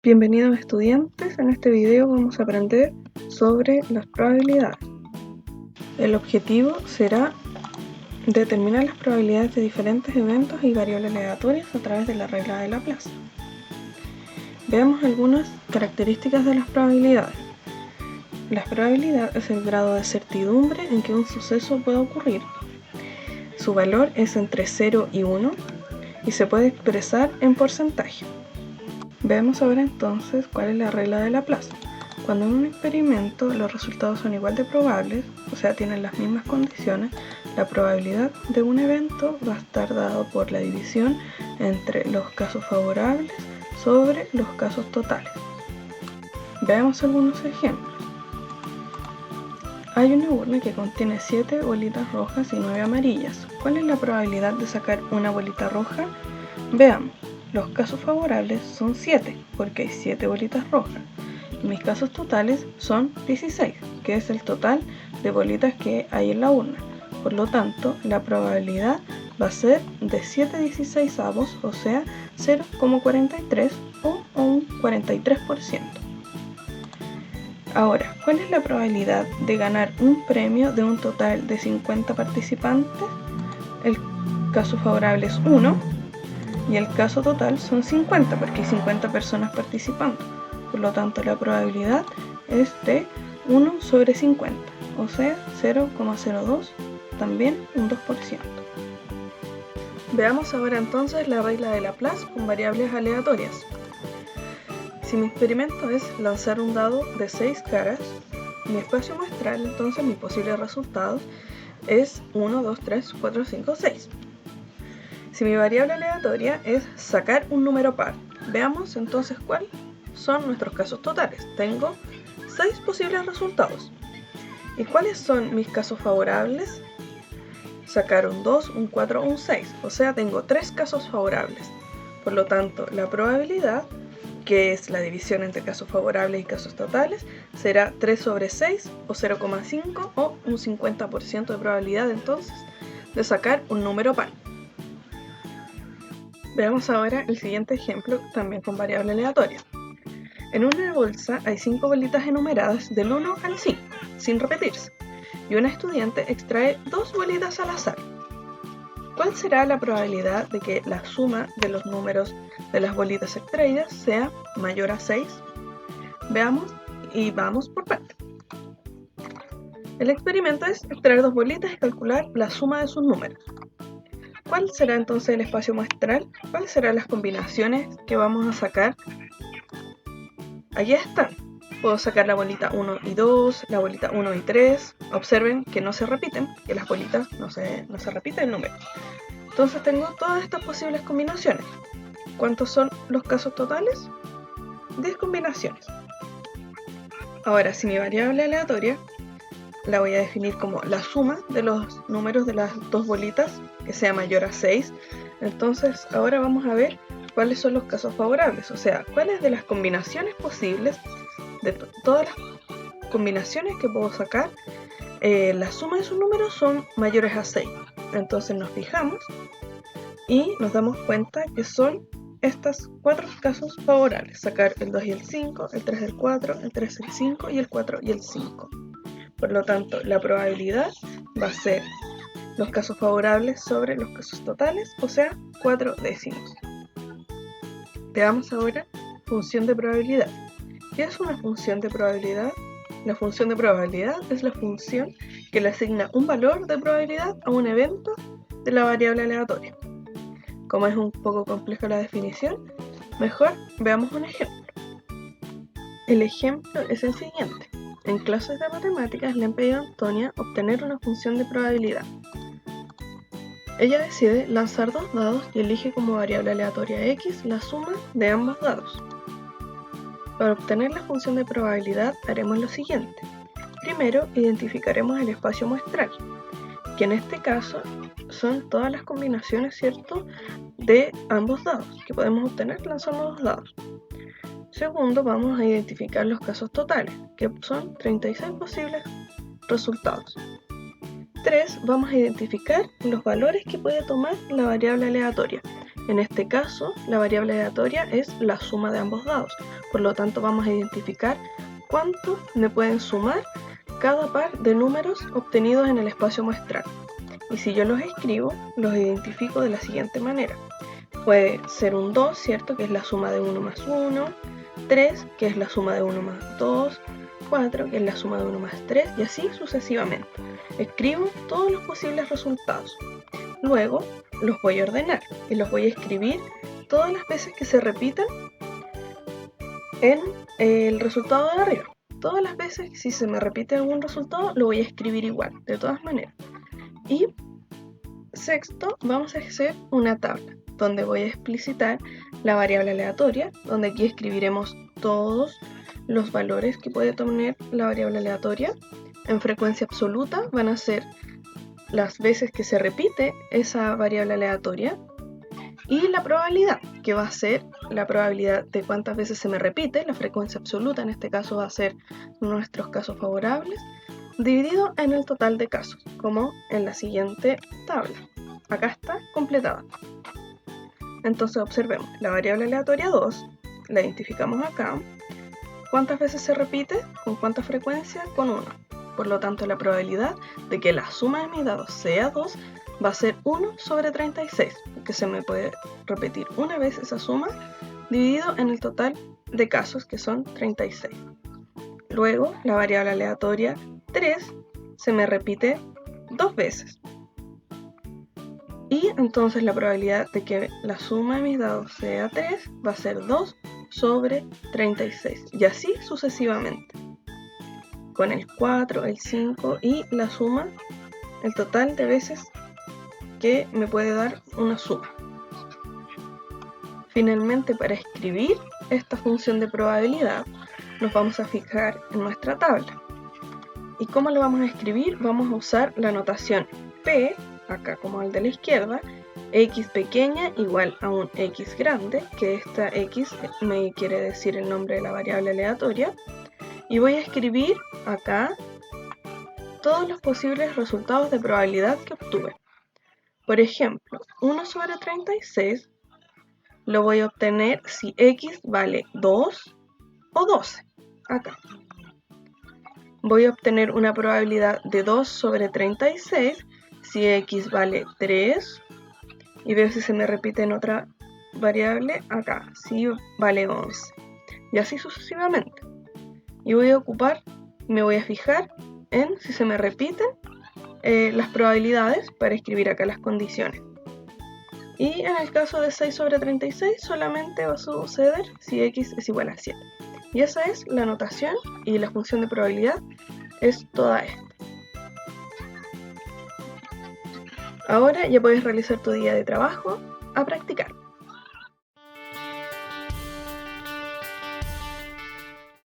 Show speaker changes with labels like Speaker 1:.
Speaker 1: Bienvenidos estudiantes, en este video vamos a aprender sobre las probabilidades. El objetivo será determinar las probabilidades de diferentes eventos y variables aleatorias a través de la regla de Laplace. Veamos algunas características de las probabilidades. La probabilidad es el grado de certidumbre en que un suceso pueda ocurrir. Su valor es entre 0 y 1 y se puede expresar en porcentaje. Veamos ahora entonces cuál es la regla de Laplace. Cuando en un experimento los resultados son igual de probables, o sea tienen las mismas condiciones, la probabilidad de un evento va a estar dado por la división entre los casos favorables sobre los casos totales. Veamos algunos ejemplos. Hay una urna que contiene 7 bolitas rojas y 9 amarillas. ¿Cuál es la probabilidad de sacar una bolita roja? Veamos. Los casos favorables son 7, porque hay 7 bolitas rojas. Mis casos totales son 16, que es el total de bolitas que hay en la urna. Por lo tanto, la probabilidad va a ser de 7/16, o sea, 0,43 o un 43%. Ahora, ¿cuál es la probabilidad de ganar un premio de un total de 50 participantes? El caso favorable es 1. Y el caso total son 50, porque hay 50 personas participando. Por lo tanto, la probabilidad es de 1 sobre 50, o sea, 0,02, también un 2%. Veamos ahora entonces la regla de Laplace con variables aleatorias. Si mi experimento es lanzar un dado de 6 caras, mi espacio muestral, entonces mis posibles resultados es 1, 2, 3, 4, 5, 6. Si mi variable aleatoria es sacar un número par, veamos entonces cuáles son nuestros casos totales. Tengo 6 posibles resultados. ¿Y cuáles son mis casos favorables? Sacar un 2, un 4 o un 6, o sea, tengo 3 casos favorables. Por lo tanto, la probabilidad, que es la división entre casos favorables y casos totales, será 3 sobre 6 o 0,5 o un 50% de probabilidad entonces de sacar un número par. Veamos ahora el siguiente ejemplo, también con variable aleatoria. En una bolsa hay 5 bolitas enumeradas del 1 al 5, sin repetirse, y una estudiante extrae 2 bolitas al azar. ¿Cuál será la probabilidad de que la suma de los números de las bolitas extraídas sea mayor a 6? Veamos y vamos por partes. El experimento es extraer 2 bolitas y calcular la suma de sus números. ¿Cuál será entonces el espacio muestral? ¿Cuáles serán las combinaciones que vamos a sacar? Allí están. Puedo sacar la bolita 1 y 2, la bolita 1 y 3. Observen que no se repiten, que las bolitas no se repite el número. Entonces tengo todas estas posibles combinaciones. ¿Cuántos son los casos totales? 10 combinaciones. Ahora, si mi variable aleatoria la voy a definir como la suma de los números de las 2 bolitas, que sea mayor a 6. Entonces ahora vamos a ver cuáles son los casos favorables, o sea, cuáles de las combinaciones posibles, de todas las combinaciones que puedo sacar, la suma de sus números son mayores a 6. Entonces nos fijamos y nos damos cuenta que son estos 4 casos favorables: sacar el 2 y el 5, el 3 y el 4, el 3 y el 5 y el 4 y el 5. Por lo tanto, la probabilidad va a ser los casos favorables sobre los casos totales, o sea, 4 décimos. Veamos ahora función de probabilidad. ¿Qué es una función de probabilidad? La función de probabilidad es la función que le asigna un valor de probabilidad a un evento de la variable aleatoria. Como es un poco compleja la definición, mejor veamos un ejemplo. El ejemplo es el siguiente. En clases de matemáticas le han pedido a Antonia obtener una función de probabilidad. Ella decide lanzar 2 dados y elige como variable aleatoria x la suma de ambos dados. Para obtener la función de probabilidad haremos lo siguiente. Primero identificaremos el espacio muestral, que en este caso son todas las combinaciones, ¿cierto?, de ambos dados que podemos obtener lanzando 2 dados. Segundo, vamos a identificar los casos totales, que son 36 posibles resultados. 3. Vamos a identificar los valores que puede tomar la variable aleatoria. En este caso, la variable aleatoria es la suma de ambos dados. Por lo tanto, vamos a identificar cuánto me pueden sumar cada par de números obtenidos en el espacio muestral. Y si yo los escribo, los identifico de la siguiente manera. Puede ser un 2, ¿cierto? Que es la suma de 1 más 1, 3, que es la suma de 1 más 2, 4, que es la suma de 1 más 3, y así sucesivamente. Escribo todos los posibles resultados. Luego los voy a ordenar y los voy a escribir todas las veces que se repitan en el resultado de arriba. Todas las veces, si se me repite algún resultado, lo voy a escribir igual, de todas maneras. Y sexto, vamos a hacer una tabla donde voy a explicitar la variable aleatoria, donde aquí escribiremos todos los valores que puede tener la variable aleatoria. En frecuencia absoluta van a ser las veces que se repite esa variable aleatoria, y la probabilidad, que va a ser la probabilidad de cuántas veces se me repite, la frecuencia absoluta en este caso va a ser nuestros casos favorables, dividido en el total de casos, como en la siguiente tabla. Acá está completada. Entonces observemos, la variable aleatoria 2, la identificamos acá. ¿Cuántas veces se repite? ¿Con cuánta frecuencia? Con 1. Por lo tanto, la probabilidad de que la suma de mis dados sea 2 va a ser 1 sobre 36, que se me puede repetir una vez esa suma, dividido en el total de casos, que son 36. Luego, la variable aleatoria 3 se me repite 2 veces. Y entonces la probabilidad de que la suma de mis dados sea 3 va a ser 2 sobre 36. Y así sucesivamente. Con el 4, el 5 y la suma, el total de veces que me puede dar una suma. Finalmente, para escribir esta función de probabilidad, nos vamos a fijar en nuestra tabla. ¿Y cómo lo vamos a escribir? Vamos a usar la notación P, acá como el de la izquierda, x pequeña igual a un x grande, que esta x me quiere decir el nombre de la variable aleatoria, y voy a escribir acá todos los posibles resultados de probabilidad que obtuve. Por ejemplo, 1 sobre 36 lo voy a obtener si x vale 2 o 12. Acá. Voy a obtener una probabilidad de 2 sobre 36 si x vale 3. Y veo si se me repite en otra variable acá, si vale 11. Y así sucesivamente. Y me voy a fijar en si se me repiten las probabilidades para escribir acá las condiciones. Y en el caso de 6 sobre 36 solamente va a suceder si x es igual a 7. Y esa es la notación, y la función de probabilidad es toda esta. Ahora ya puedes realizar tu día de trabajo a practicar.